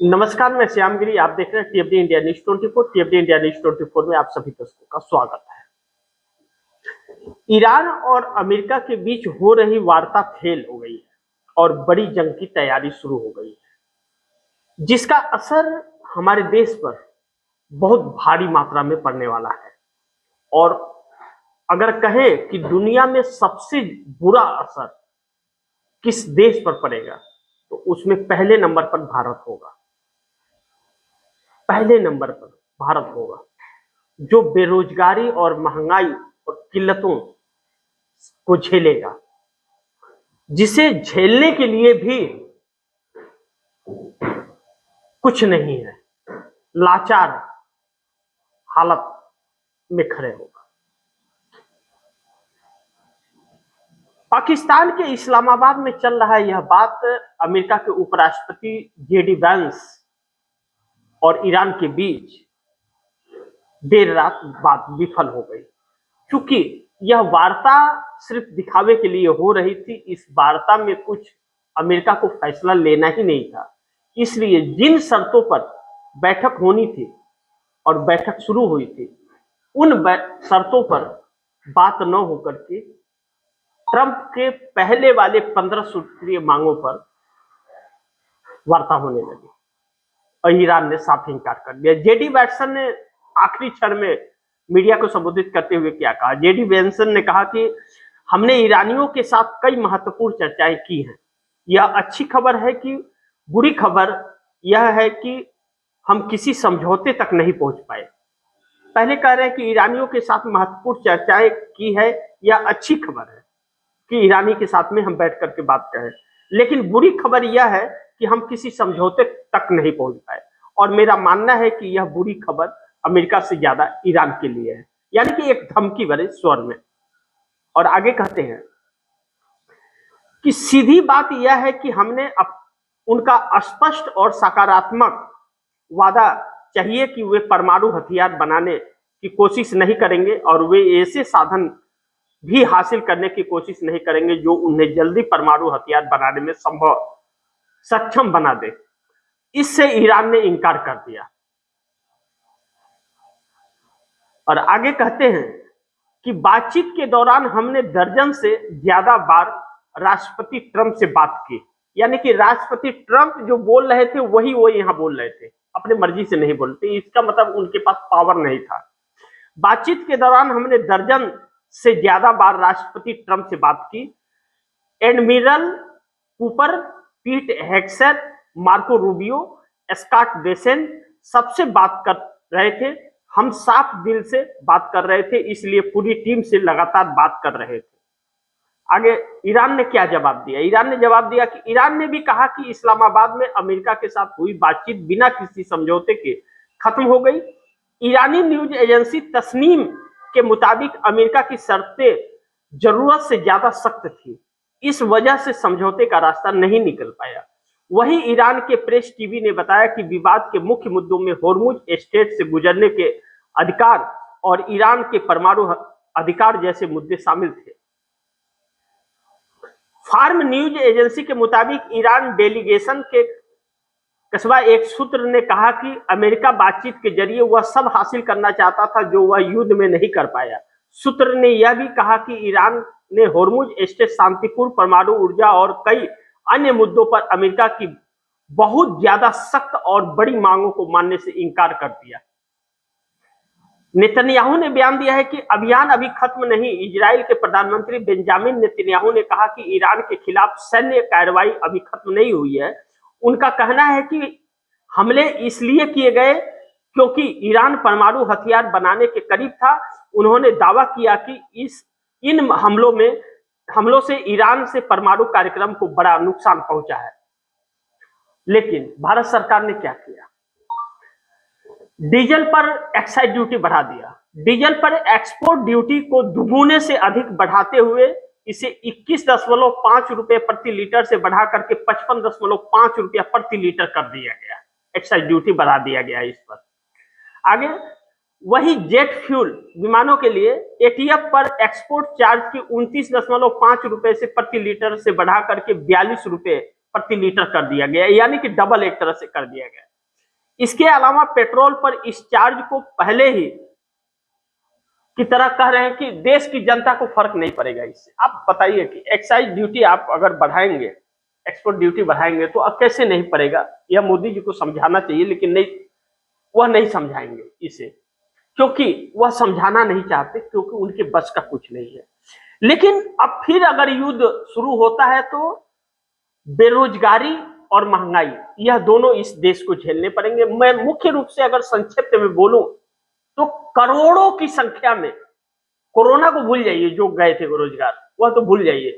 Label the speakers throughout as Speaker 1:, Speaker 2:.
Speaker 1: नमस्कार, मैं श्यामगिरी। आप देख रहे हैं टीएफडी इंडिया न्यूज 24। टीएफडी इंडिया न्यूज 24 में आप सभी दर्शकों का स्वागत है। ईरान और अमेरिका के बीच हो रही वार्ता फेल हो गई है और बड़ी जंग की तैयारी शुरू हो गई है, जिसका असर हमारे देश पर बहुत भारी मात्रा में पड़ने वाला है। और अगर कहें कि दुनिया में सबसे बुरा असर किस देश पर पड़ेगा, तो उसमें पहले नंबर पर भारत होगा। पहले नंबर पर भारत होगा, जो बेरोजगारी और महंगाई और किल्लतों को झेलेगा, जिसे झेलने के लिए भी कुछ नहीं है, लाचार हालत में खड़े होगा। पाकिस्तान के इस्लामाबाद में चल रहा है यह बात अमेरिका के उपराष्ट्रपति जेडी वैंस और ईरान के बीच देर रात बात विफल हो गई, क्योंकि यह वार्ता सिर्फ दिखावे के लिए हो रही थी। इस वार्ता में कुछ अमेरिका को फैसला लेना ही नहीं था। इसलिए जिन शर्तों पर बैठक होनी थी और बैठक शुरू हुई थी, उन शर्तों पर बात न होकर के ट्रंप के पहले वाले 15 सूत्रीय मांगों पर वार्ता होने लगी और ईरान ने साफ इनकार कर दिया। जेडी वैंसन ने आखिरी क्षण में मीडिया को संबोधित करते हुए क्या कहा? जेडी वैंसन ने कहा कि हमने ईरानियों के साथ कई महत्वपूर्ण चर्चाएं की हैं। यह अच्छी खबर है कि बुरी खबर यह है कि हम किसी समझौते तक नहीं पहुंच पाए। पहले कह रहे हैं कि ईरानियों के साथ महत्वपूर्ण चर्चाएं की है, यह अच्छी खबर है कि ईरानी के साथ में हम बैठ करके बात करें, लेकिन बुरी खबर यह है कि हम किसी समझौते तक नहीं पहुंच पाए। और मेरा मानना है कि यह बुरी खबर अमेरिका से ज्यादा ईरान के लिए है, यानी कि एक धमकी भरे स्वर में। और आगे कहते हैं कि सीधी बात यह है कि हमने उनका स्पष्ट और सकारात्मक वादा चाहिए कि वे परमाणु हथियार बनाने की कोशिश नहीं करेंगे और वे ऐसे साधन भी हासिल करने की कोशिश नहीं करेंगे जो उन्हें जल्दी परमाणु हथियार बनाने में सक्षम बना दे। इससे ईरान ने इनकार कर दिया। और आगे कहते हैं कि बातचीत के दौरान हमने दर्जन से ज्यादा बार राष्ट्रपति ट्रंप से बात की, यानी कि राष्ट्रपति ट्रंप जो बोल रहे थे वही वो यहां बोल रहे थे, अपने मर्जी से नहीं बोलते। इसका मतलब उनके पास पावर नहीं था। बातचीत के दौरान हमने दर्जन से ज्यादा बार राष्ट्रपति ट्रंप से बात की। एडमिरल कूपर, पीट हेग्सेट, मार्को रूबियो, स्कॉट बेसेंट सबसे बात कर रहे थे। हम साफ दिल से बात कर रहे थे, इसलिए पूरी टीम से लगातार बात कर रहे थे। आगे ईरान ने क्या जवाब दिया? ईरान ने जवाब दिया कि ईरान ने भी कहा कि इस्लामाबाद में अमेरिका के साथ हुई बातचीत बिना किसी समझौते के खत्म हो गई। ईरानी न्यूज एजेंसी तस्नीम के मुताबिक अमेरिका की शर्तें जरूरत से ज्यादा सख्त थी, इस वजह से समझौते का रास्ता नहीं निकल पाया। वहीं ईरान के प्रेस टीवी ने बताया कि विवाद के मुख्य मुद्दों में होर्मुज स्ट्रेट से गुजरने के अधिकार और ईरान के परमाणु अधिकार जैसे मुद्दे शामिल थे। फार्म न्यूज एजेंसी के मुताबिक ईरान डेलीगेशन के कस्बा एक सूत्र ने कहा कि अमेरिका बातचीत के जरिए वह सब हासिल करना चाहता था जो वह युद्ध में नहीं कर पाया। सूत्र ने यह भी कहा कि ईरान ने होर्मुज स्ट्रेट, शांतिपूर्ण परमाणु ऊर्जा और कई अन्य मुद्दों पर अमेरिका की बहुत ज्यादा सख्त और बड़ी मांगों को मानने से इनकार कर दिया। नेतन्याहू ने बयान दिया है कि अभियान अभी खत्म नहीं। इजराइल के प्रधानमंत्री बेंजामिन नेतन्याहू ने कहा कि ईरान के खिलाफ सैन्य कार्रवाई अभी खत्म नहीं हुई है। उनका कहना है कि हमले इसलिए किए गए क्योंकि ईरान परमाणु हथियार बनाने के करीब था। उन्होंने दावा किया कि इन हमलों से ईरान से परमाणु कार्यक्रम को बड़ा नुकसान पहुंचा है। लेकिन भारत सरकार ने क्या किया? डीजल पर एक्साइज ड्यूटी बढ़ा दिया। डीजल पर एक्सपोर्ट ड्यूटी को दुगुने से अधिक बढ़ाते हुए इसे 21.5 रुपए प्रति लीटर से बढ़ा करके 55.5 रुपया प्रति लीटर कर दिया गया। एक्साइज ड्यूटी बढ़ा दिया गया इस पर। आगे वही जेट फ्यूल विमानों के लिए एटीएफ पर एक्सपोर्ट चार्ज की 29.5 रुपए से प्रति लीटर से बढ़ा करके 42 रुपए प्रति लीटर कर दिया गया, यानी कि डबल एक तरह से कर दिया गया। इसके अलावा पेट्रोल पर इस चार्ज को पहले ही की तरह कह रहे हैं कि देश की जनता को फर्क नहीं पड़ेगा इससे। आप बताइए कि एक्साइज ड्यूटी आप अगर बढ़ाएंगे, एक्सपोर्ट ड्यूटी बढ़ाएंगे तो अब कैसे नहीं पड़ेगा? यह मोदी जी को समझाना चाहिए, लेकिन नहीं, वह नहीं समझाएंगे इसे, क्योंकि वह समझाना नहीं चाहते, क्योंकि उनके बस का कुछ नहीं है। लेकिन अब फिर अगर युद्ध शुरू होता है तो बेरोजगारी और महंगाई, यह दोनों इस देश को झेलने पड़ेंगे। मैं मुख्य रूप से अगर संक्षिप्त में बोलूं तो करोड़ों की संख्या में, कोरोना को भूल जाइए, जो गए थे रोजगार वह तो भूल जाइए,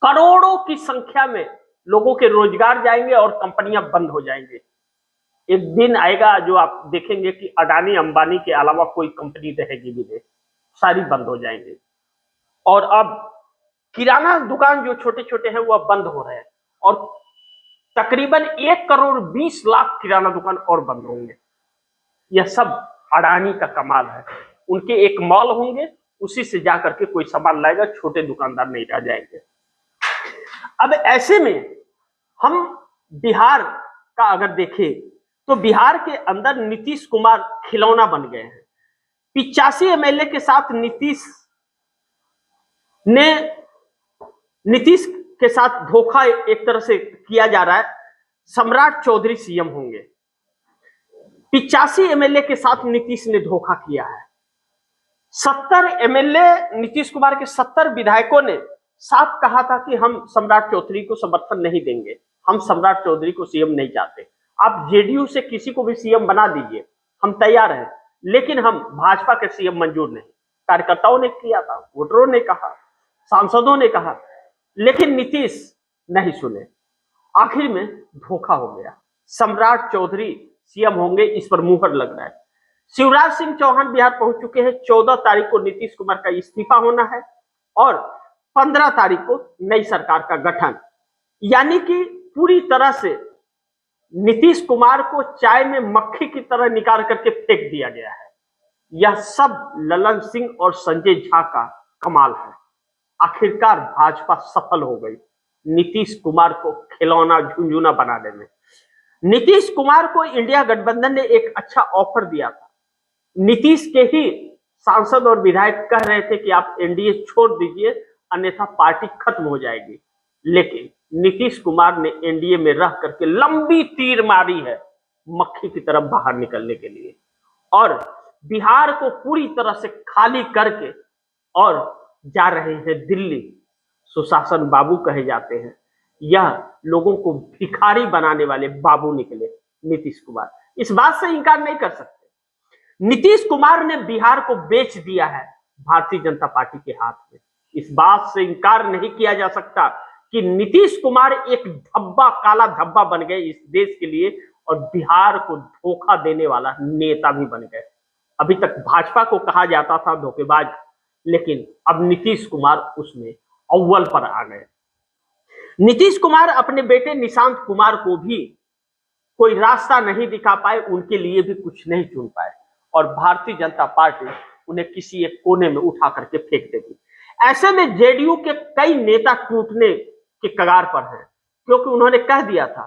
Speaker 1: करोड़ों की संख्या में लोगों के रोजगार जाएंगे और कंपनियां बंद हो जाएंगे। एक दिन आएगा जो आप देखेंगे कि अडानी अंबानी के अलावा कोई कंपनी रहेगी भी नहीं, सारी बंद हो जाएंगे। और अब किराना दुकान जो छोटे छोटे हैं वह बंद हो रहे हैं, और तकरीबन 1,20,00,000 किराना दुकान और बंद होंगे। यह सब अडानी का कमाल है। उनके एक मॉल होंगे, उसी से जाकर के कोई सामान लाएगा, छोटे दुकानदार नहीं रह जाएंगे। अब ऐसे में हम बिहार का अगर देखें तो बिहार के अंदर नीतीश कुमार खिलौना बन गए हैं। 85 एमएलए के साथ नीतीश के साथ धोखा एक तरह से किया जा रहा है। सम्राट चौधरी सीएम होंगे। 85 एमएलए के साथ नीतीश ने धोखा किया है। 70 एमएलए, नीतीश कुमार के 70 विधायकों ने साफ कहा था कि हम सम्राट चौधरी को समर्थन नहीं देंगे, हम सम्राट चौधरी को सीएम नहीं चाहते। आप जेडीयू से किसी को भी सीएम बना दीजिए, हम तैयार हैं, लेकिन हम भाजपा के सीएम मंजूर नहीं। कार्यकर्ताओं ने किया था, वोटरों ने कहा, सांसदों ने कहा, लेकिन नीतीश नहीं सुने। आखिर में धोखा हो गया। सम्राट चौधरी सीएम होंगे, इस पर मुहर लग रहा है। शिवराज सिंह चौहान बिहार पहुंच चुके हैं। 14 तारीख को नीतीश कुमार का इस्तीफा होना है और 15 तारीख को नई सरकार का गठन। यानी कि पूरी तरह से नीतीश कुमार को चाय में मक्खी की तरह निकाल करके फेंक दिया गया है। यह सब ललन सिंह और संजय झा का कमाल है। आखिरकार भाजपा सफल हो गई नीतीश कुमार को खिलौना झुंझुना बनाने में। नीतीश कुमार को इंडिया गठबंधन ने एक अच्छा ऑफर दिया था। नीतीश के ही सांसद और विधायक कह रहे थे कि आप एनडीए छोड़ दीजिए, अन्यथा पार्टी खत्म हो जाएगी। लेकिन नीतीश कुमार ने एनडीए में रह करके लंबी तीर मारी है मक्खी की तरफ बाहर निकलने के लिए, और बिहार को पूरी तरह से खाली करके और जा रहे हैं दिल्ली। सुशासन बाबू कहे जाते हैं। यह लोगों को भिखारी बनाने वाले बाबू निकले नीतीश कुमार। इस बात से इंकार नहीं कर सकते। नीतीश कुमार ने बिहार को बेच दिया है भारतीय जनता पार्टी के हाथ में। इस बात से इंकार नहीं किया जा सकता कि नीतीश कुमार एक धब्बा, काला धब्बा बन गए इस देश के लिए, और बिहार को धोखा देने वाला नेता भी बन गए। अभी तक भाजपा को कहा जाता था धोखेबाज, लेकिन अब नीतीश कुमार उसमें अव्वल पर आ गए। नीतीश कुमार अपने बेटे निशांत कुमार को भी कोई रास्ता नहीं दिखा पाए, उनके लिए भी कुछ नहीं चुन पाए, और भारतीय जनता पार्टी उन्हें किसी एक कोने में उठा करके फेंक देगी। ऐसे में जेडीयू के कई नेता टूटने के कगार पर हैं, क्योंकि उन्होंने कह दिया था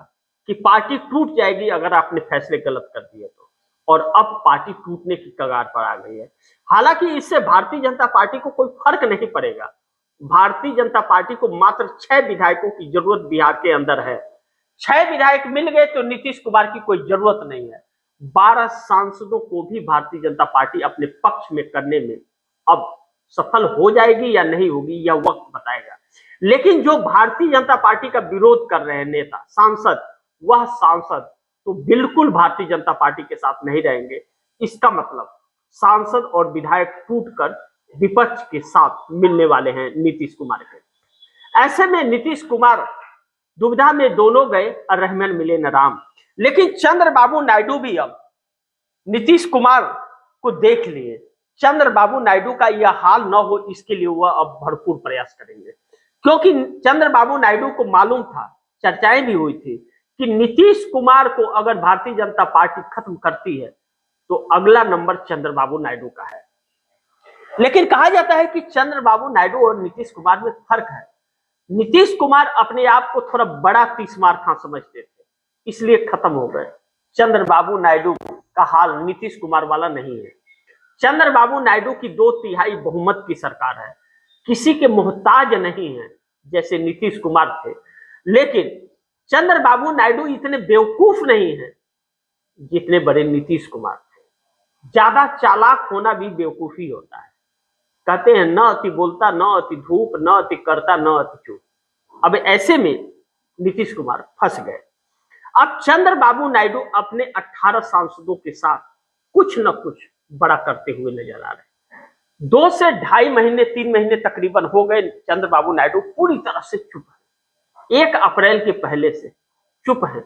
Speaker 1: कि पार्टी टूट जाएगी अगर आपने फैसले गलत कर दिए तो, और अब पार्टी टूटने की कगार पर आ गई है। हालांकि इससे भारतीय जनता पार्टी को कोई फर्क नहीं पड़ेगा। भारतीय जनता पार्टी को मात्र 6 विधायकों की जरूरत बिहार के अंदर है। 6 विधायक मिल गए तो नीतीश कुमार की कोई जरूरत नहीं है। 12 सांसदों को भी भारतीय जनता पार्टी अपने पक्ष में करने में अब सफल हो जाएगी या नहीं होगी, यह वक्त बताएगा। लेकिन जो भारतीय जनता पार्टी का विरोध कर रहे हैं नेता, सांसद, वह सांसद तो बिल्कुल भारतीय जनता पार्टी के साथ नहीं रहेंगे। इसका मतलब सांसद और विधायक टूटकर विपक्ष के साथ मिलने वाले हैं नीतीश कुमार के। ऐसे में नीतीश कुमार दुविधा में दोनों गए और रहमान मिले न राम। लेकिन चंद्रबाबू नायडू भी अब नीतीश कुमार को देख लिए। चंद्रबाबू नायडू का यह हाल न हो, इसके लिए वह अब भरपूर प्रयास करेंगे, क्योंकि चंद्रबाबू नायडू को मालूम था, चर्चाएं भी हुई थी कि नीतीश कुमार को अगर भारतीय जनता पार्टी खत्म करती है तो अगला नंबर चंद्रबाबू नायडू का है। लेकिन कहा जाता है कि चंद्रबाबू नायडू और नीतीश कुमार में फर्क है। नीतीश कुमार अपने आप को थोड़ा बड़ा तीसमार खां समझते थे, इसलिए खत्म हो गए। चंद्रबाबू नायडू का हाल नीतीश कुमार वाला नहीं है। चंद्रबाबू नायडू की 2/3 बहुमत की सरकार है, किसी के मोहताज नहीं है जैसे नीतीश कुमार थे। लेकिन चंद्रबाबू नायडू इतने बेवकूफ नहीं है जितने बड़े नीतीश कुमार थे। ज्यादा चालाक होना भी बेवकूफी होता है। कहते हैं न अति बोलता, न अति धूप, न अति करता, न अति चुप। अब ऐसे में नीतीश कुमार फंस गए। अब चंद्रबाबू नायडू अपने 18 सांसदों के साथ कुछ न कुछ बड़ा करते हुए नजर आ रहे हैं। 2 से 2.5 महीने 3 महीने तकरीबन हो गए, चंद्रबाबू नायडू पूरी तरह से चुप है। 1 अप्रैल के पहले से चुप है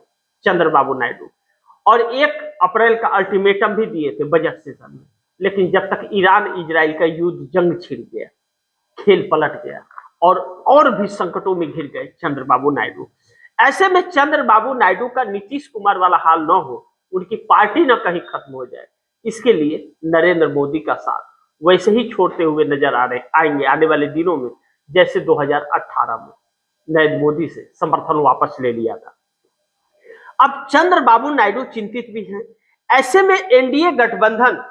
Speaker 1: चंद्रबाबू नायडू, और 1 अप्रैल का अल्टीमेटम भी दिए थे बजट सेशन में। लेकिन जब तक ईरान इजराइल का युद्ध जंग छिड़ गया, खेल पलट गया और भी संकटों में घिर गए चंद्रबाबू नायडू। ऐसे में चंद्रबाबू नायडू का नीतीश कुमार वाला हाल न हो, उनकी पार्टी न कहीं खत्म हो जाए, इसके लिए नरेंद्र मोदी का साथ वैसे ही छोड़ते हुए नजर आएंगे आने वाले दिनों में, जैसे 2018 में नरेंद्र मोदी से समर्थन वापस ले लिया था। अब चंद्रबाबू नायडू चिंतित भी हैं। ऐसे में एनडीए गठबंधन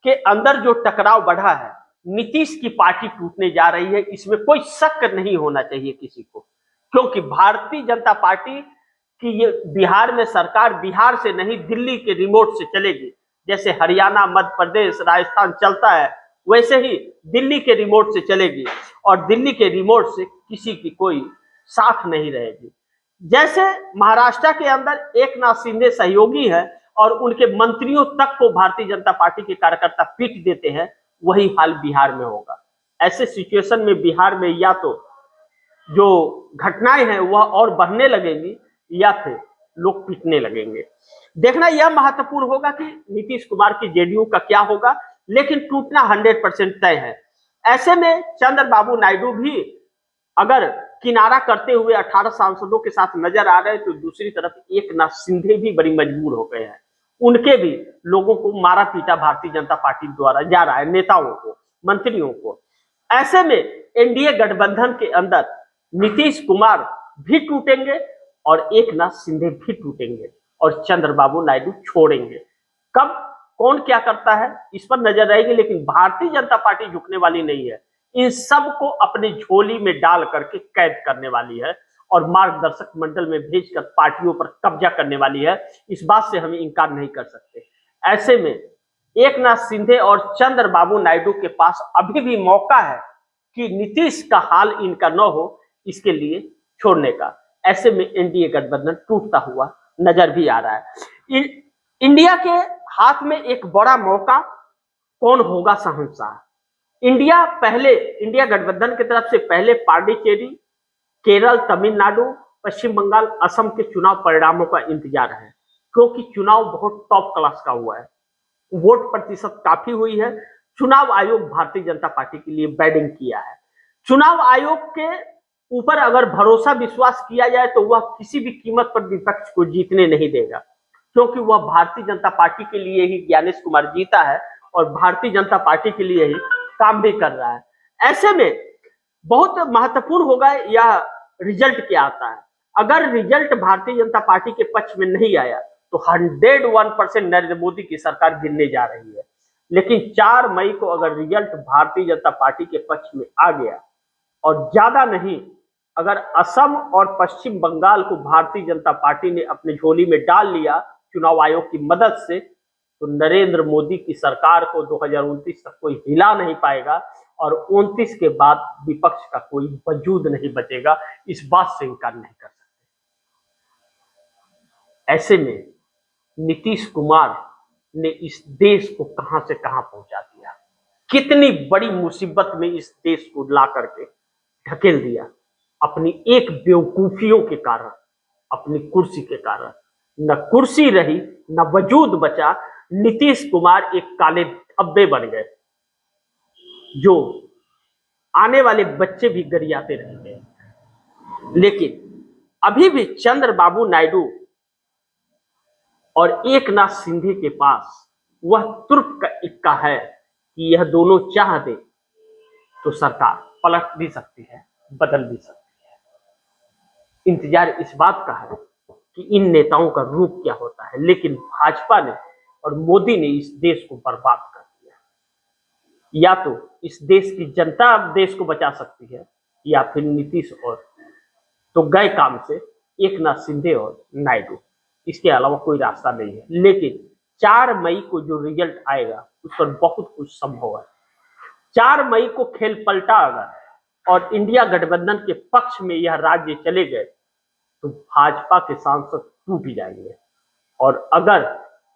Speaker 1: के अंदर जो टकराव बढ़ा है, नीतीश की पार्टी टूटने जा रही है, इसमें कोई शक नहीं होना चाहिए किसी को। क्योंकि भारतीय जनता पार्टी की ये बिहार में सरकार बिहार से नहीं दिल्ली के रिमोट से चलेगी। जैसे हरियाणा, मध्य प्रदेश, राजस्थान चलता है, वैसे ही दिल्ली के रिमोट से चलेगी, और दिल्ली के रिमोट से किसी की कोई साथ नहीं रहेगी। जैसे महाराष्ट्र के अंदर एकनाथ शिंदे सहयोगी है और उनके मंत्रियों तक को भारतीय जनता पार्टी के कार्यकर्ता पीट देते हैं, वही हाल बिहार में होगा। ऐसे सिचुएशन में बिहार में या तो जो घटनाएं हैं वह और बढ़ने लगेंगी या फिर लोग पीटने लगेंगे। देखना यह महत्वपूर्ण होगा कि नीतीश कुमार की जेडीयू का क्या होगा, लेकिन टूटना 100% तय है। ऐसे में चंद्रबाबू नायडू भी अगर किनारा करते हुए 18 सांसदों के साथ नजर आ रहे हैं, तो दूसरी तरफ एकनाथ शिंदे भी बड़ी मजबूर हो गए हैं। उनके भी लोगों को मारा पीटा भारतीय जनता पार्टी द्वारा जा रहा है, नेताओं को, मंत्रियों को। ऐसे में एनडीए गठबंधन के अंदर नीतीश कुमार भी टूटेंगे और एकनाथ शिंदे भी टूटेंगे और चंद्रबाबू नायडू छोड़ेंगे। कब कौन क्या करता है इस पर नजर रहेगी, लेकिन भारतीय जनता पार्टी झुकने वाली नहीं है। इन सब को अपनी झोली में डाल करके कैद करने वाली है और मार्गदर्शक मंडल में भेजकर पार्टियों पर कब्जा करने वाली है। इस बात से हम इनकार नहीं कर सकते। ऐसे में एकनाथ शिंदे और चंद्रबाबू नायडू के पास अभी भी मौका है कि नीतीश का हाल इनका न हो, इसके लिए छोड़ने का। ऐसे में एनडीए गठबंधन टूटता हुआ नजर भी आ रहा है। इंडिया के हाथ में एक बड़ा मौका, कौन होगा शहंशाह। इंडिया गठबंधन की तरफ से पहले पांडिचेरी, केरल, तमिलनाडु, पश्चिम बंगाल, असम के चुनाव परिणामों का इंतजार है, क्योंकि चुनाव बहुत टॉप क्लास का हुआ है। वोट प्रतिशत काफी हुई है। चुनाव आयोग भारतीय जनता पार्टी के लिए बैटिंग किया है। चुनाव आयोग के ऊपर अगर भरोसा विश्वास किया जाए तो वह किसी भी कीमत पर विपक्ष को जीतने नहीं देगा, क्योंकि वह भारतीय जनता पार्टी के लिए ही ज्ञानेश कुमार जीता है और भारतीय जनता पार्टी के लिए ही काम भी कर रहा है। ऐसे में बहुत महत्वपूर्ण होगा यह रिजल्ट क्या आता है। अगर रिजल्ट भारतीय जनता पार्टी के पक्ष में नहीं आया तो 101% नरेंद्र मोदी की सरकार गिरने जा रही है। लेकिन 4 मई को अगर रिजल्ट भारतीय जनता पार्टी के पक्ष में आ गया, और ज्यादा नहीं, अगर असम और पश्चिम बंगाल को भारतीय जनता पार्टी ने अपने झोली में डाल लिया चुनाव आयोग की मदद से, तो नरेंद्र मोदी की सरकार को 2029 तक कोई हिला नहीं पाएगा और 29 के बाद विपक्ष का कोई वजूद नहीं बचेगा। इस बात से इनकार नहीं कर सकते। ऐसे में नीतीश कुमार ने इस देश को कहां से कहां पहुंचा दिया, कितनी बड़ी मुसीबत में इस देश को ला करके ढकेल दिया अपनी एक बेवकूफियों के कारण, अपनी कुर्सी के कारण। न कुर्सी रही न वजूद बचा। नीतीश कुमार एक काले धब्बे बन गए जो आने वाले बच्चे भी गरियाते रहेंगे। लेकिन अभी भी चंद्रबाबू नायडू और एकनाथ शिंदे के पास वह तुर्क का इक्का है कि यह दोनों चाह दे तो सरकार पलट भी सकती है, बदल भी सकती है। इंतजार इस बात का है कि इन नेताओं का रूप क्या होता है, लेकिन भाजपा ने और मोदी ने इस देश को बर्बाद कर दिया। या तो इस देश की जनता देश को बचा सकती है, या फिर नीतीश और तो गए काम से एकनाथ शिंदे और नायडू, इसके अलावा कोई रास्ता नहीं है। लेकिन 4 मई को जो रिजल्ट आएगा उस पर बहुत कुछ संभव है। 4 मई को खेल पलटा अगर और इंडिया गठबंधन के पक्ष में यह राज्य चले गए तो भाजपा के सांसद टूट जाएंगे, और अगर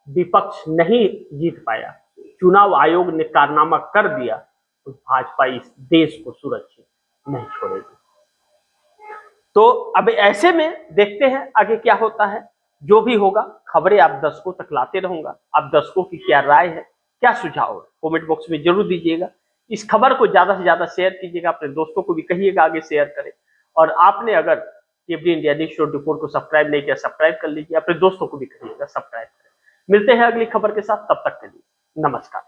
Speaker 1: विपक्ष नहीं जीत पाया, चुनाव आयोग ने कारनामा कर दिया, तो भाजपा इस देश को सुरक्षित नहीं छोड़ेगी। तो अब ऐसे में देखते हैं आगे क्या होता है। जो भी होगा खबरें आप दर्शकों तक लाते रहूंगा। आप दर्शकों की क्या राय है, क्या सुझाव है, कमेंट बॉक्स में जरूर दीजिएगा। इस खबर को ज्यादा से ज्यादा शेयर कीजिएगा, अपने दोस्तों को भी कहिएगा आगे शेयर करें। और आपने अगर केबडी इंडिया न्यूज़ 24 को सब्सक्राइब नहीं किया, सब्सक्राइब कर लीजिए, अपने दोस्तों को भी कहिएगा सब्सक्राइब करें। मिलते हैं अगली खबर के साथ, तब तक के लिए नमस्कार।